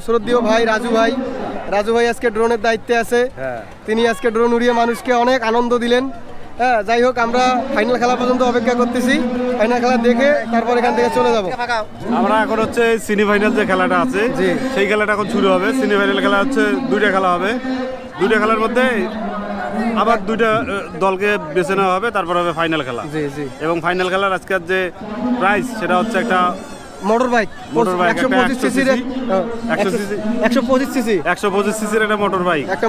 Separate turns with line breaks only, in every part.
শ্রদ্ধেয় ভাই রাজু ভাই আজকে ড্রোনের দায়িত্বে আছে। তিনি আজকে ড্রোন উড়িয়ে মানুষকে অনেক আনন্দ দিলেন। হ্যাঁ, যাই হোক, আমরা ফাইনাল খেলা পর্যন্ত অপেক্ষা করতেছি। ফাইনাল খেলা দেখে তারপর এখান থেকে চলে যাব।
আমরা এখন হচ্ছে সেমিফাইনাল যে খেলাটা আছে সেই খেলাটা এখন শুরু হবে। সেমিফাইনাল খেলা হচ্ছে দুইটা খেলা হবে। দুইটা খেলার মধ্যে আবার দুইটা দলকে বেছে নেওয়া হবে, তারপর হবে ফাইনাল খেলা। এবং ফাইনাল খেলার আজকের যে প্রাইজ সেটা হচ্ছে একটা
মোটর বাইক 125 সিসির
125 সিসির একটা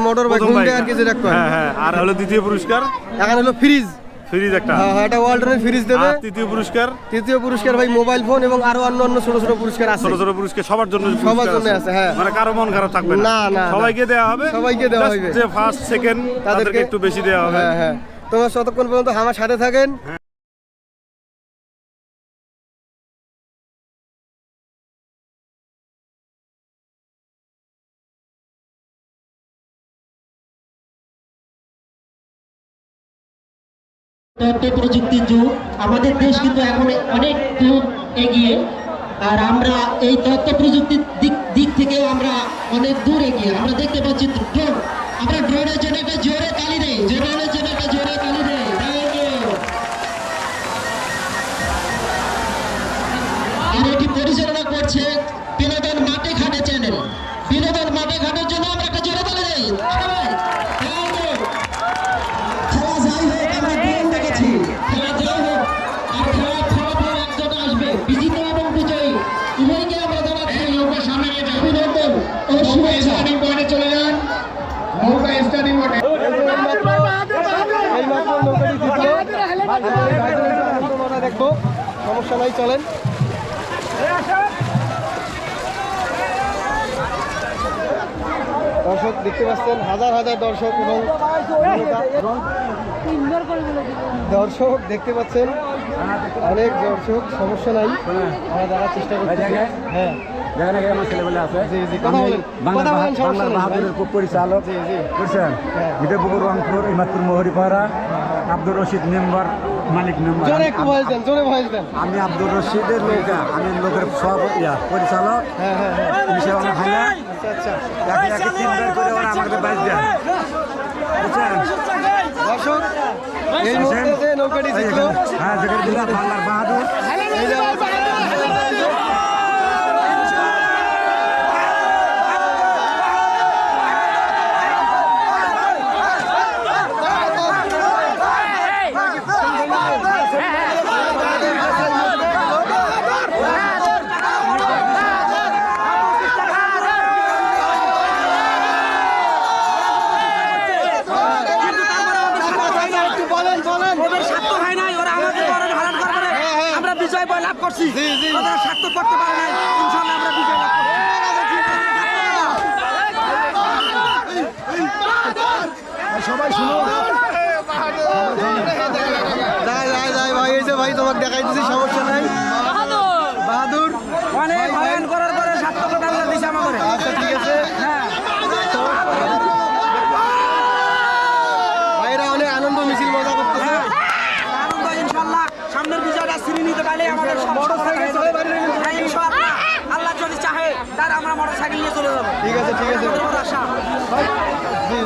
মোটর বাইক
আর কি যেটা কয়।
হ্যাঁ, আর হলো দ্বিতীয় পুরস্কার
এখন হলো ফ্রিজ একটা। হ্যাঁ, এটা ওয়ার্ল্ডের ফ্রিজ দেবে।
তৃতীয় পুরস্কার
ভাই মোবাইল ফোন এবং আরো অন্যান্য ছোট ছোট পুরস্কার আছে।
ছোট পুরস্কার সবার জন্য
আছে। হ্যাঁ,
মানে কারো মন খারাপ থাকবে না, সবাইকে দেওয়া হবে। যে ফার্স্ট সেকেন্ড তাদেরকে একটু বেশি দেওয়া হবে।
হ্যাঁ, তোমরা ততক্ষণ পর্যন্ত আমার সাথে থাকেন।
তথ্য প্রযুক্তির যুগ, আমাদের দেশ কিন্তু এখন অনেক দূর এগিয়ে, আর আমরা এই তথ্য প্রযুক্তির দিক থেকেও আমরা অনেক দূর এগিয়ে। আমরা দেখতে পাচ্ছি ড্রোন, আমরা ড্রোনের জন্য একটা জোরে তালি দেই, ড্রোনের জন্য একটা জোরে তালি দেই। আর এটি পরিচালনা করছে বিনোদন মাঠে ঘাটে চ্যানেল। বিনোদন মাঠে ঘাটের জন্য আমরা একটা জোরে তালি দেই সবাই।
দেখবো, সমস্যা নাই, চলেন। দর্শক দেখতে পাচ্ছেন, হাজার হাজার দর্শক এবং দেখতে পাচ্ছেন অনেক দর্শক। সমস্যা নাই, আমরা দেখার চেষ্টা করছি। হ্যাঁ,
পরিচালক বুঝছেন, বিদেপুকুর রংপুর ইমাদপুর মোহরিপাড়া আব্দুর রশিদ মেম্বার, মালিক মেম্বার। আমি আব্দুর রশিদের লোকা, আমি লোকের সব পরিচালক। করে ওরা আমাকে বাইক দেন, বুঝছেন।
দর্শক এই মুহূর্তে যে নৌকাটি জিতলো,
হ্যাঁ, যেখানে বাংলার বাহাদুর।
লাভ করছি, স্বার্থ করতে পারে নাই। ইনশাআল্লাহ আমরা বিজয় লাভ করছি।
সবাই শুনো, ভাই এই যে ভাই তোমাকে দেখাই দিচ্ছি, সমস্যা নাই। বাহাদুর
অনেক ভয়ন করার পরে সার্থকতা আল্লাহ দিছে আমাদের।
আচ্ছা, ঠিক আছে। ভাইরা অনেক আনন্দ মিছিল মজা করতেছে।
আনন্দ, ইনশাআল্লাহ সামনের বিজয়টা ছিনিয়ে নিতে পারলে আমাদের মোটরসাইকেল চলে পারি। ইনশাআল্লাহ আল্লাহ যদি চাহে তার আমরা মোটরসাইকেল নিয়ে চলে যাবো।
ঠিক আছে।
আশা।
জি